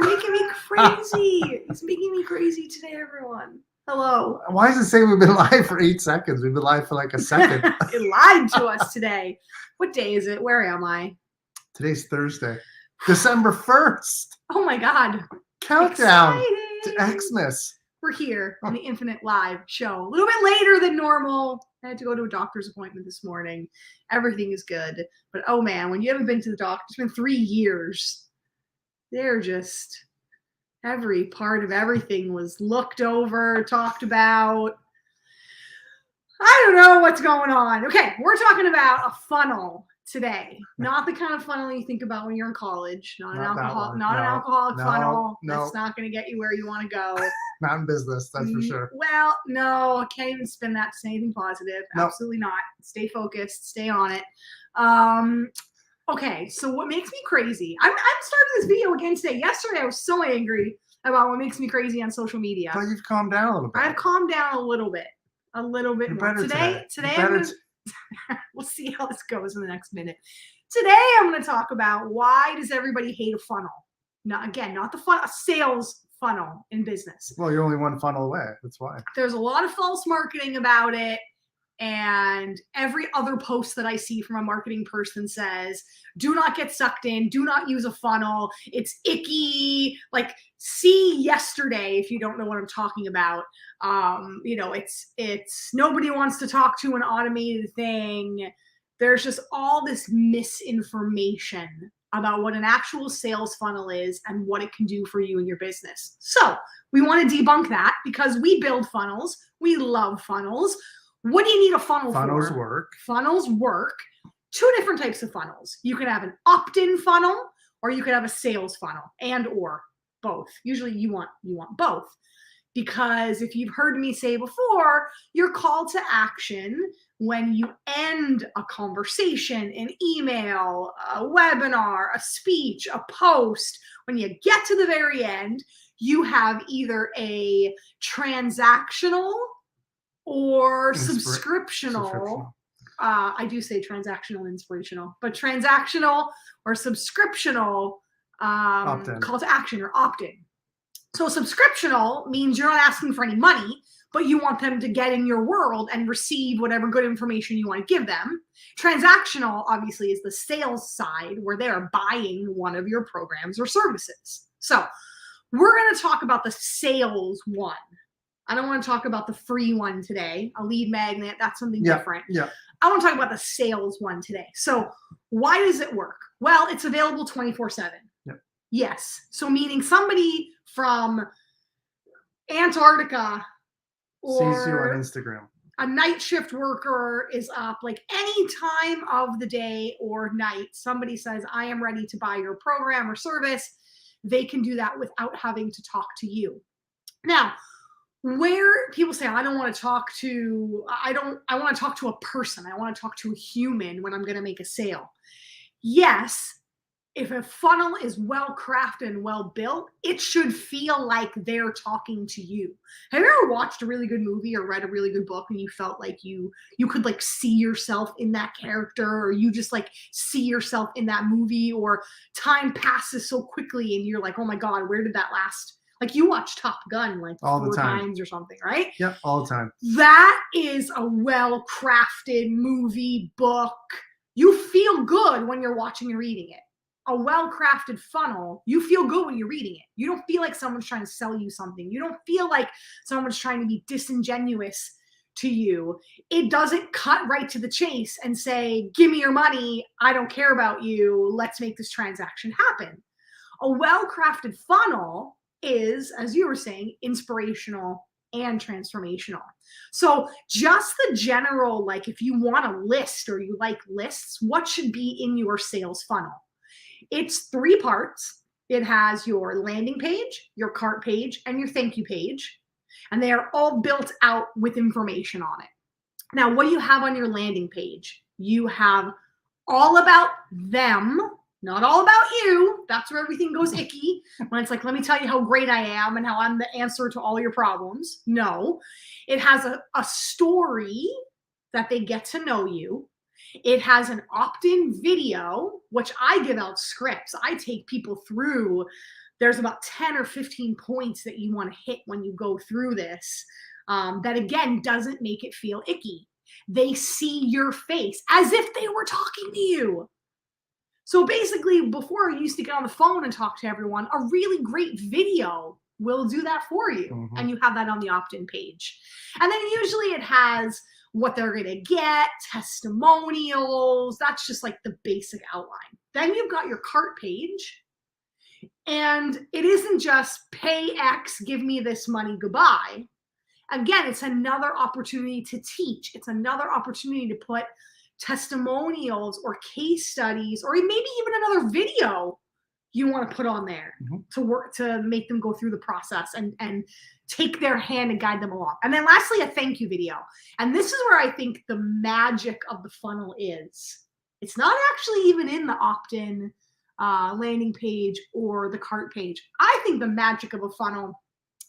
making me crazy. He's making me crazy today, everyone. Hello. Why does it say we've been live for 8 seconds? We've been live for like a second. It lied to us today. What day is it? Where am I? Today's Thursday, December 1st. Oh my God. Countdown Exciting. to Xmas. We're here on the Infinite Live show. A little bit later than normal. I had to go to a doctor's appointment this morning. Everything is good. But oh man, when you haven't been to the doctor, it's been 3 years. They're just, every part of everything was looked over, talked about. I don't know what's going on. Okay, we're talking about a funnel today. Not the kind of funnel you think about when you're in college. Not an alcoholic funnel. That's not going to get you where you want to go. Not in business, that's for sure. Well, no, I can't even spin that to say anything positive. Nope. Absolutely not. Stay focused. Stay on it. Okay, so what makes me crazy? I'm starting this video again today. Yesterday, I was so angry about what makes me crazy on social media. But you've calmed down a little bit. I've calmed down a little bit more. Today we'll see how this goes in the next minute. Today, I'm going to talk about why does everybody hate a funnel? Not a sales funnel in business. Well, you're only one funnel away. That's why. There's a lot of false marketing about it. And every other post that I see from a marketing person says, do not get sucked in. Do not use a funnel. It's icky. Like, see yesterday, if you don't know what I'm talking about. It's nobody wants to talk to an automated thing. There's just all this misinformation about what an actual sales funnel is and what it can do for you and your business. So we want to debunk that because we build funnels. We love funnels. What do you need a funnel for? Funnels work. 2 different types of funnels. You could have an opt-in funnel or you could have a sales funnel and or both. Usually you want both. Because if you've heard me say before, your call to action when you end a conversation, an email, a webinar, a speech, a post, when you get to the very end, you have either a transactional or subscriptional. I do say transactional, inspirational, but transactional or subscriptional call to action or opt-in. So subscriptional means you're not asking for any money, but you want them to get in your world and receive whatever good information you want to give them. Transactional, obviously, is the sales side where they are buying one of your programs or services. So we're going to talk about the sales one. I don't want to talk about the free one today, a lead magnet. That's something different. Yeah. I want to talk about the sales one today. So why does it work? Well, it's available 24/7. Yep. Yes. So meaning somebody from Antarctica or sees you on Instagram. A night shift worker is up, like any time of the day or night, somebody says, I am ready to buy your program or service. They can do that without having to talk to you. Now, where people say, I want to talk to a person. I want to talk to a human when I'm going to make a sale. Yes, if a funnel is well crafted and well built, it should feel like they're talking to you. Have you ever watched a really good movie or read a really good book and you felt like you could like see yourself in that character, or you just like see yourself in that movie, or time passes so quickly and you're like, oh my God, where did that last? Like you watch Top Gun like all 4 times or something, right? Yep, all the time. That is a well-crafted movie, book. You feel good when you're watching and reading it. A well-crafted funnel, you feel good when you're reading it. You don't feel like someone's trying to sell you something. You don't feel like someone's trying to be disingenuous to you. It doesn't cut right to the chase and say, give me your money. I don't care about you. Let's make this transaction happen. A well-crafted funnel is, as you were saying, inspirational and transformational. So just the general, like if you want a list or you like lists, what should be in your sales funnel? It's 3 parts. It has your landing page, your cart page, and your thank you page. And they are all built out with information on it. Now, what do you have on your landing page? You have all about them, not all about you. That's where everything goes icky. When it's like, let me tell you how great I am and how I'm the answer to all your problems. No, it has a story that they get to know you. It has an opt-in video, which I give out scripts. I take people through there's about 10 or 15 points that you want to hit when you go through this. That again doesn't make it feel icky. They see your face as if they were talking to you. So basically, before you used to get on the phone and talk to everyone, a really great video will do that for you. Mhm. And you have that on the opt-in page. And then usually it has what they're going to get, testimonials. That's just like the basic outline. Then you've got your cart page. And it isn't just pay X, give me this money, goodbye. Again, it's another opportunity to teach. It's another opportunity to put testimonials or case studies, or maybe even another video you want to put on there to work to make them go through the process and take their hand and guide them along. And then lastly, a thank you video. And this is where I think the magic of the funnel is. It's not actually even in the opt-in landing page or the cart page. I think the magic of a funnel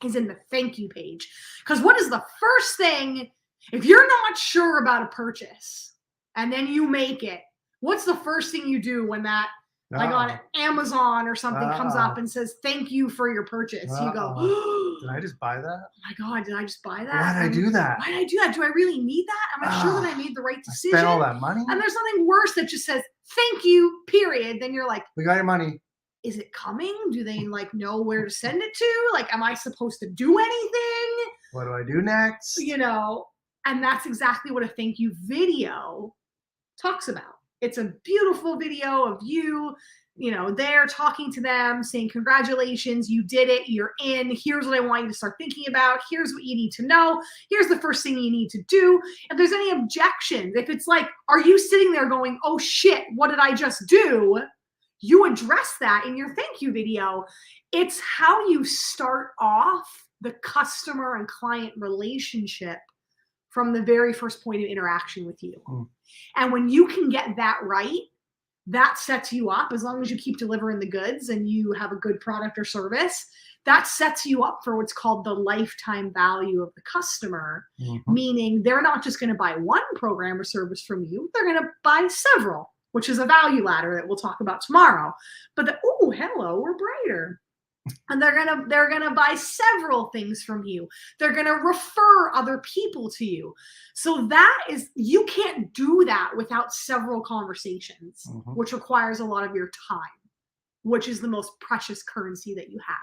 is in the thank you page. Because what is the first thing, if you're not sure about a purchase and then you make it, what's the first thing you do when that, like on Amazon or something comes up and says, thank you for your purchase? You go, did I just buy that? Oh my God, did I just buy that? Why did I do that? Why did I do that? Do I really need that? Am I sure that I made the right decision? I spent all that money? And there's nothing worse that just says, thank you, period. Then you're like, we got your money. Is it coming? Do they like know where to send it to? Like, am I supposed to do anything? What do I do next? You know, and that's exactly what a thank you video talks about. It's a beautiful video of you, there talking to them, saying, congratulations, you did it, you're in. Here's what I want you to start thinking about. Here's what you need to know. Here's the first thing you need to do. If there's any objections, if it's like, are you sitting there going, oh shit, what did I just do? You address that in your thank you video. It's how you start off the customer and client relationship from the very first point of interaction with you. And when you can get that right, that sets you up, as long as you keep delivering the goods and you have a good product or service, that sets you up for what's called the lifetime value of the customer, meaning they're not just going to buy one program or service from you, they're going to buy several, which is a value ladder that we'll talk about tomorrow. But oh, hello, we're brighter. And they're gonna buy several things from you. They're gonna refer other people to you. So you can't do that without several conversations, which requires a lot of your time, which is the most precious currency that you have.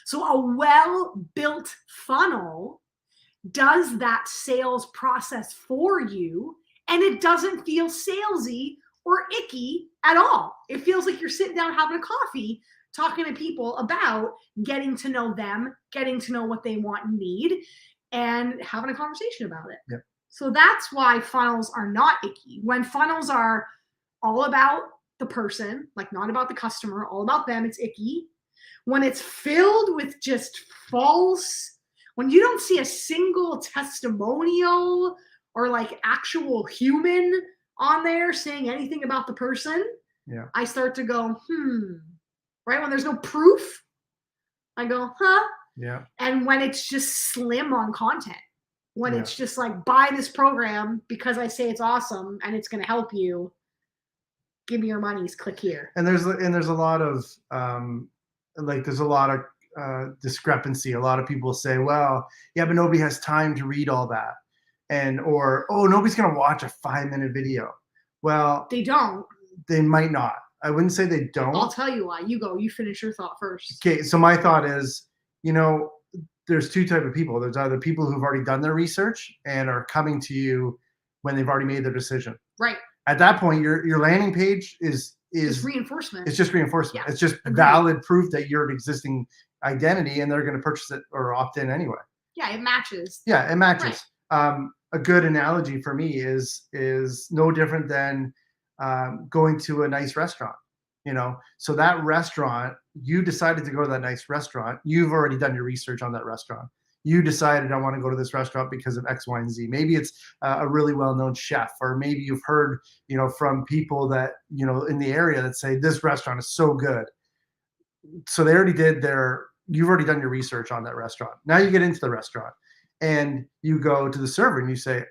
So a well-built funnel does that sales process for you, and it doesn't feel salesy or icky at all. It feels like you're sitting down having a coffee, talking to people about getting to know them, getting to know what they want and need, and having a conversation about it. Yep. So that's why funnels are not icky. When funnels are all about the person, like not about the customer, all about them, it's icky. When it's filled with just false, when you don't see a single testimonial or like actual human on there saying anything about the person, I start to go, right? When there's no proof, I go, huh? Yeah. And when it's just slim on content, when it's just like, buy this program because I say it's awesome and it's going to help you, give me your monies, click here. And there's a lot of discrepancy. A lot of people say, well, yeah, but nobody has time to read all that. Or nobody's going to watch a 5-minute video. Well, they don't. They might not. I wouldn't say they don't. I'll tell you why. You finish your thought first. Okay, so my thought is, there's two types of people. There's either people who've already done their research and are coming to you when they've already made their decision. Right. At that point, your landing page is reinforcement. It's just reinforcement. Yeah. It's just valid proof that you're an existing identity and they're going to purchase it or opt in anyway. Yeah, it matches. Yeah, it matches. Right. A good analogy for me is no different than going to a nice restaurant. So that restaurant, you decided to go to that nice restaurant. You've already done your research on that restaurant. You decided, I want to go to this restaurant because of X, Y, and Z. Maybe it's a really well-known chef, or maybe you've heard, from people that, in the area that say this restaurant is so good. So they already you've already done your research on that restaurant. Now you get into the restaurant and you go to the server and you say,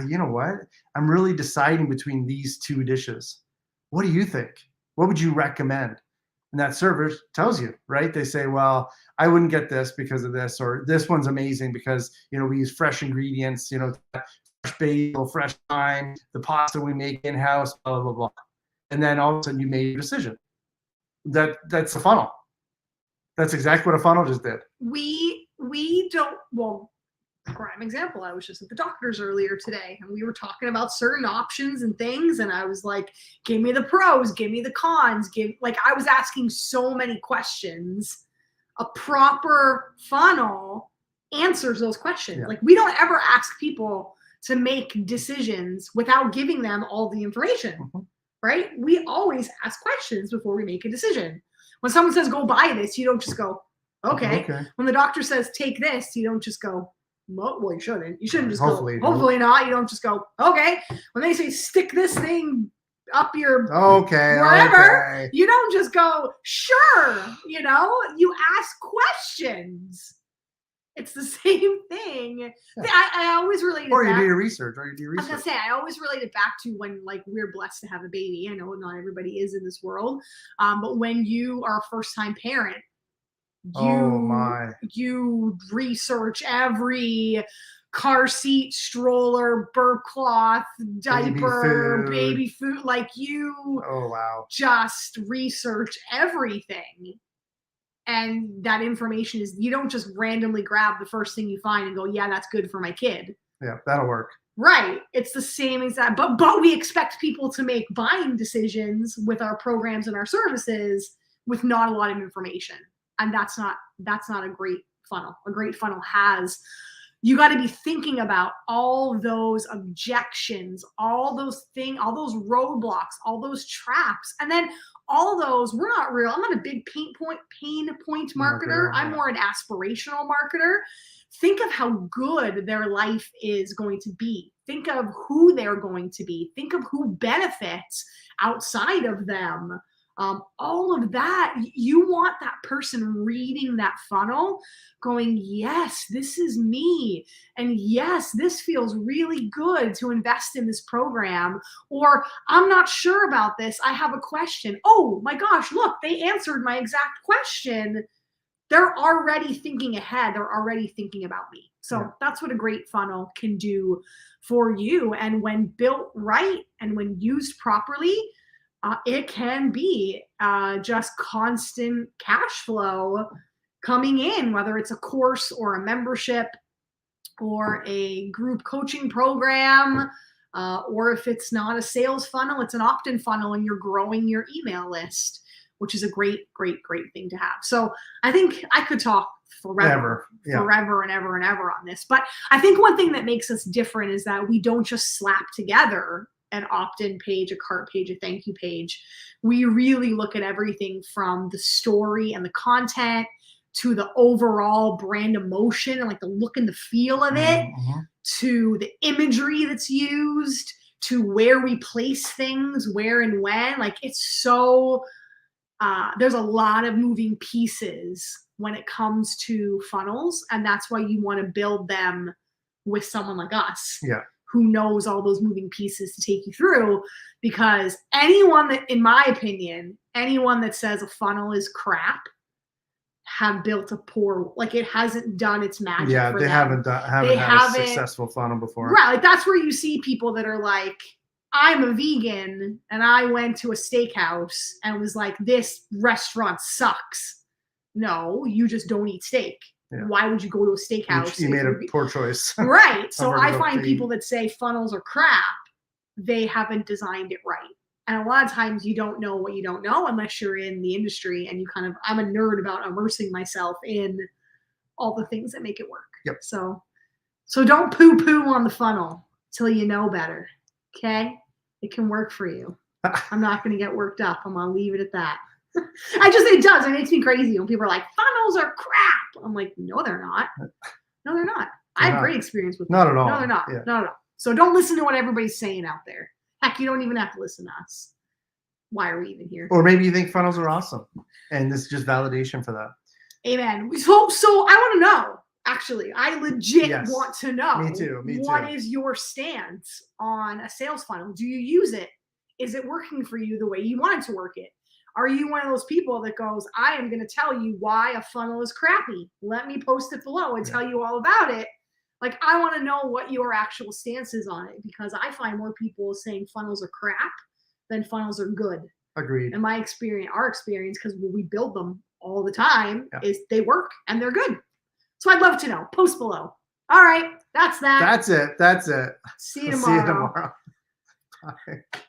you know what? I'm really deciding between these two dishes. What do you think? What would you recommend? And that server tells you, right? They say, well, I wouldn't get this because of this, or this one's amazing because, we use fresh ingredients, fresh basil, fresh thyme, the pasta we make in-house, blah, blah, blah. And then all of a sudden you made your decision. That's a funnel. That's exactly what a funnel just did. We don't, well, prime example, I was just at the doctor's earlier today and we were talking about certain options and things, and I was like, give me the pros, give me the cons, I was asking so many questions. A proper funnel answers those questions. Yeah. Like, we don't ever ask people to make decisions without giving them all the information. Mm-hmm. Right? We always ask questions before we make a decision. When someone says, go buy this, you don't just go, okay. When the doctor says, take this, you don't just go, well, you shouldn't. You shouldn't just hopefully go, hopefully not. You don't just go, okay. When they say, stick this thing up your wherever, okay. You don't just go, sure. You ask questions. It's the same thing. Yeah. I always relate it or back. You do your research. I was gonna say, I always relate it back to when we're blessed to have a baby. I know not everybody is in this world, but when you are a first-time parent, you research every car seat, stroller, burp cloth, diaper, baby food. Just research everything. And that information is, you don't just randomly grab the first thing you find and go, yeah, that's good for my kid. Yeah, that'll work. Right. It's the same as that. But we expect people to make buying decisions with our programs and our services with not a lot of information. And that's not a great funnel. A great funnel has, you got to be thinking about all those objections, all those roadblocks, all those traps. And then all those, I'm not a big pain point marketer. I'm more an aspirational marketer. Think of how good their life is going to be. Think of who they're going to be. Think of who benefits outside of them. All of that, you want that person reading that funnel going, yes, this is me. And yes, this feels really good to invest in this program. Or I'm not sure about this. I have a question. Oh my gosh, look, they answered my exact question. They're already thinking ahead. They're already thinking about me. So that's what a great funnel can do for you. And when built right and when used properly, it can be just constant cash flow coming in, whether it's a course or a membership or a group coaching program, or if it's not a sales funnel, it's an opt-in funnel and you're growing your email list, which is a great thing to have. So I think I could talk forever and ever and ever on this. But I think one thing that makes us different is that we don't just slap together an opt-in page, a cart page, a thank you page. We really look at everything from the story and the content to the overall brand emotion and the look and the feel of it, to the imagery that's used, to where we place things, where and when. It's so, there's a lot of moving pieces when it comes to funnels. And that's why you want to build them with someone like us. Yeah. Who knows all those moving pieces to take you through, because anyone that, in my opinion, anyone that says a funnel is crap have built a poor, it hasn't done its magic. Yeah, they haven't had a successful funnel before. Right. That's where you see people that are like, I'm a vegan and I went to a steakhouse and was like, this restaurant sucks. No, you just don't eat steak. Yeah. Why would you go to a steakhouse? You made a poor choice. Right. So I find people that say funnels are crap, they haven't designed it right. And a lot of times you don't know what you don't know unless you're in the industry and I'm a nerd about immersing myself in all the things that make it work. Yep. So don't poo-poo on the funnel till you know better. Okay? It can work for you. I'm not going to get worked up. I'm going to leave it at that. It does. It makes me crazy when people are like, funnels are crap. I'm like, no, they're not. No, they're not. I have great experience with them. Not at all. No, they're not. Yeah. Not at all. So don't listen to what everybody's saying out there. Heck, you don't even have to listen to us. Why are we even here? Or maybe you think funnels are awesome, and this is just validation for that. Amen. So I want to know. Actually, I legit want to know. Me too. What is your stance on a sales funnel? Do you use it? Is it working for you the way you wanted to work it? Are you one of those people that goes, I am going to tell you why a funnel is crappy? Let me post it below and tell you all about it. Like, I want to know what your actual stance is on it, because I find more people saying funnels are crap than funnels are good. Agreed. In my experience, our experience, because we build them all the time, is they work and they're good. So I'd love to know. Post below. All right. That's that. That's it. See you tomorrow. Bye.